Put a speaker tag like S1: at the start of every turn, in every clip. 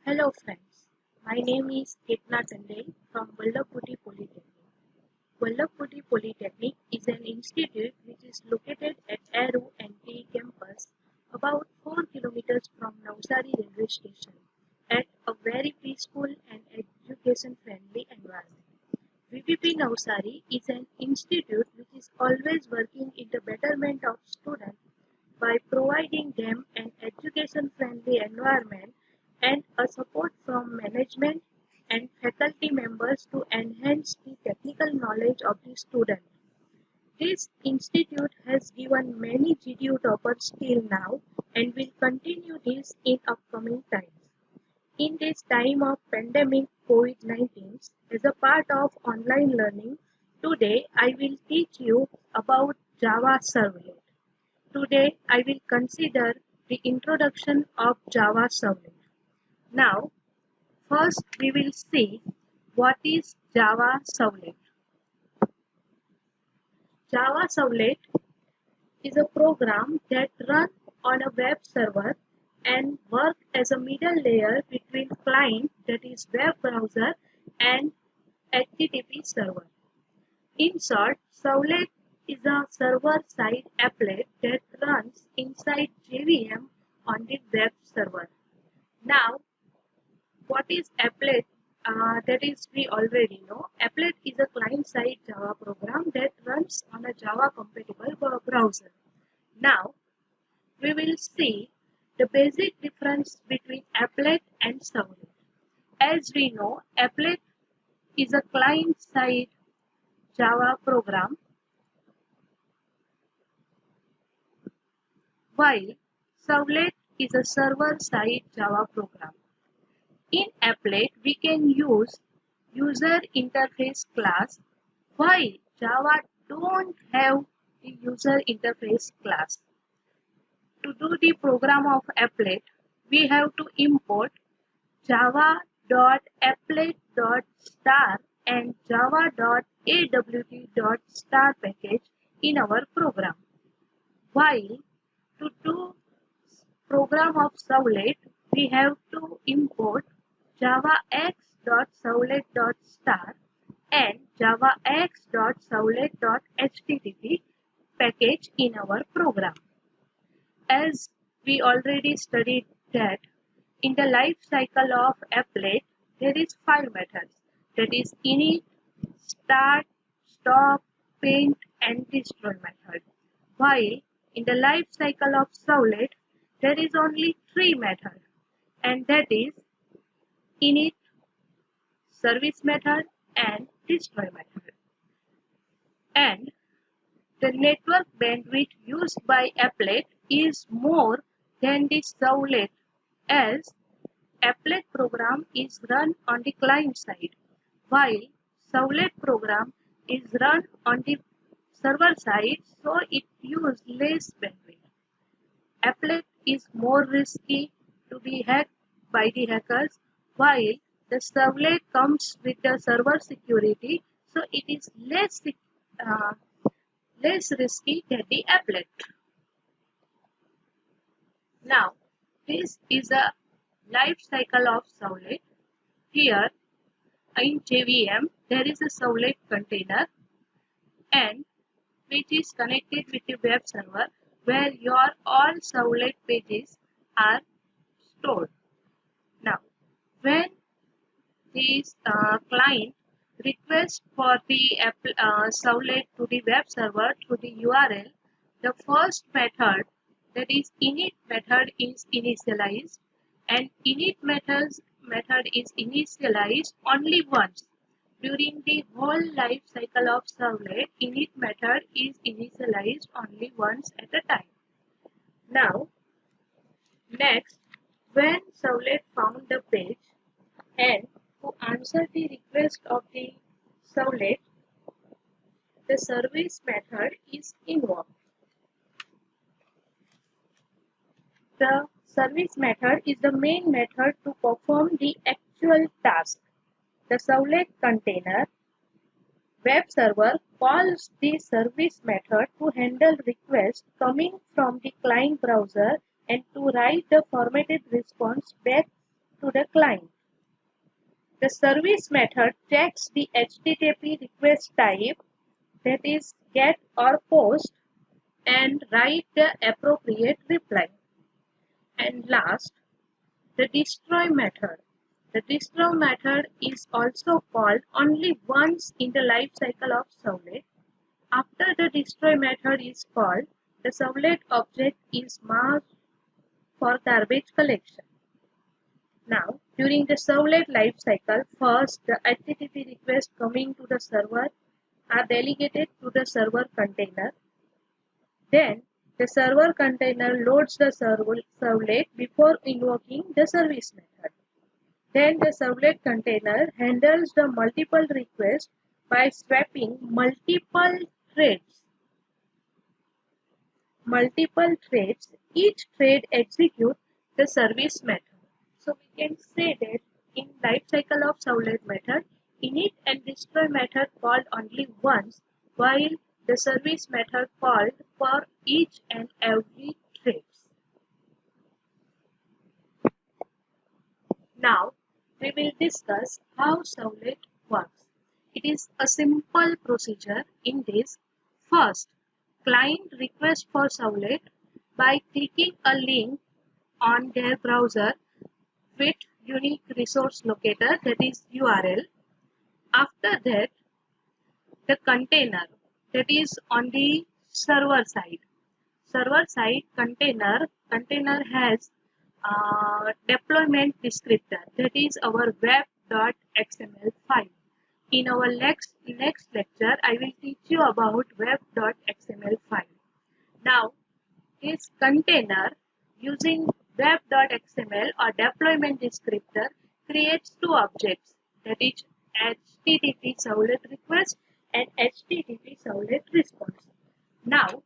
S1: Hello friends, my name is Ketna Tandey from Vallabhpudi Polytechnic. Vallabhpudi Polytechnic is an institute which is located at Aru NPE campus about 4 kilometers from Navsari railway station at a very peaceful and education friendly environment. VPP Navsari is an institute which is always working in the betterment of students by providing them an education-friendly environment and a support from management and faculty members to enhance the technical knowledge of the student. This institute has given many GDU toppers till now and will continue this in upcoming times. In this time of pandemic COVID-19, as a part of online learning, today I will teach you about Java Servlet. Today I will consider the introduction of Java Servlet. Now, first we will see what is Java Servlet. Java Servlet is a program that runs on a web server and works as a middle layer between client, that is web browser, and HTTP server. In short, Servlet is a server-side applet that runs inside JVM on the web server. Now, what is applet? That is, we already know. Applet is a client-side Java program that runs on a Java-compatible browser. Now, we will see the basic difference between applet and servlet. As we know, applet is a client-side Java program, while servlet is a server-side Java program. In applet, we can use user interface class, while Java don't have the user interface class. To do the program of applet, we have to import java.applet.star and java.awt.star package in our program. While to do program of servlet, we have to import javax.servlet.star and javax.servlet.http package in our program. As we already studied that in the life cycle of applet, there is 5 methods, that is init, start, stop, paint and destroy method. While in the life cycle of servlet, there is only 3 methods, and that is init, service method and destroy method. And the network bandwidth used by applet is more than the servlet, as applet program is run on the client side, while servlet program is run on the server side, so it uses less bandwidth. Applet is more risky to be hacked by the hackers, while the servlet comes with the server security, so it is less risky than the applet. Now, this is a life cycle of servlet. Here in JVM, there is a servlet container and which is connected with the web server where your all servlet pages are stored. Now, when this client requests for the servlet to the web server through the URL, the first method, that is init method, is initialized, and init method is initialized only once. During the whole life cycle of servlet, init method is initialized only once at a time. Now, next, when servlet found the page and to answer the request of the servlet, the service method is invoked. The service method is the main method to perform the actual task. The servlet container web server calls the service method to handle requests coming from the client browser and to write the formatted response back to to the client. The service method checks the HTTP request type, that is GET or POST, and write the appropriate reply. And last, the destroy method. The destroy method is also called only once in the life cycle of servlet. After the destroy method is called, the servlet object is marked for garbage collection. Now, during the servlet life cycle, first the HTTP requests coming to the server are delegated to the server container. Then, the server container loads the servlet before invoking the service method. Then, the servlet container handles the multiple requests by swapping multiple threads. Each thread executes the service method. So we can say that in life cycle of servlet method, init and destroy method called only once, while the service method called for each and every thread. Now we will discuss how servlet works. It is a simple procedure. In this, first, client requests for servlet by clicking a link on their browser with unique resource locator, that is URL. After that, the container, that is on the server side. Server side container has deployment descriptor, that is our web.xml file. In our next lecture, I will teach you about web.xml file. Now, this container using web.xml or deployment descriptor creates two objects, that is HTTP servlet request and HTTP servlet response. Now,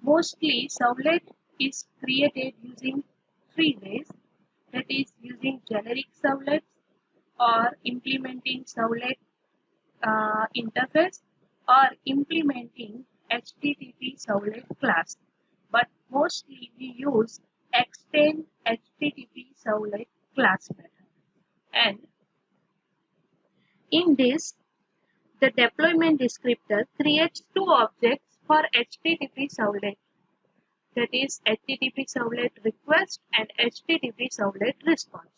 S1: mostly servlet is created using three ways, that is using generic servlets or implementing servlet interface or implementing HTTP servlet class. But mostly we use extend HTTP servlet class method. And in this, the deployment descriptor creates two objects for HTTP servlet, that is HTTP servlet request and HTTP servlet response.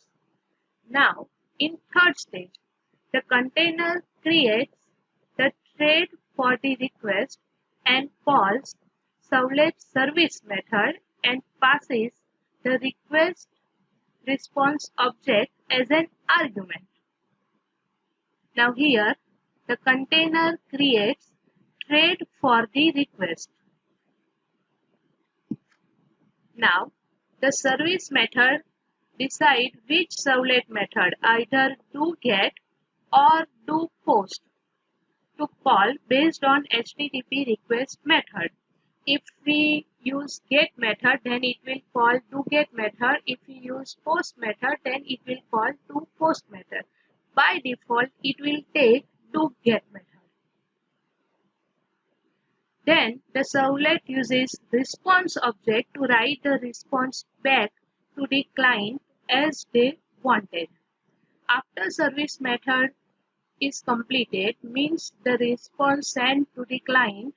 S1: Now, in third stage, the container creates the thread for the request and calls servlet service method and passes the request response object as an argument. Now here, the container creates thread for the request. Now, the service method decide which servlet method, either do get or do post, to call based on HTTP request method. If we use get method, then it will call do get method. If we use post method, then it will call do post method. By default, it will take do get method. Then the servlet uses response object to write the response back to the client as they wanted. After service method is completed, means the response sent to the client,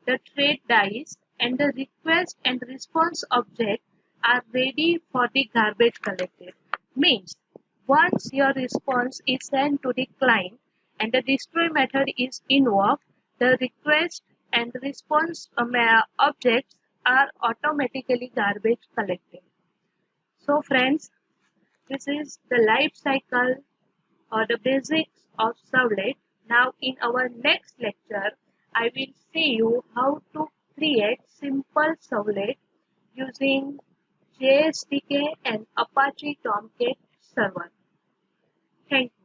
S1: the thread dies and the request and response object are ready for the garbage collected. Means once your response is sent to the client and the destroy method is invoked, the request and response objects are automatically garbage collected. So friends, this is the life cycle or the basics of servlet. Now in our next lecture, I will see you how to create simple servlet using JSDK and Apache Tomcat server. Thank you.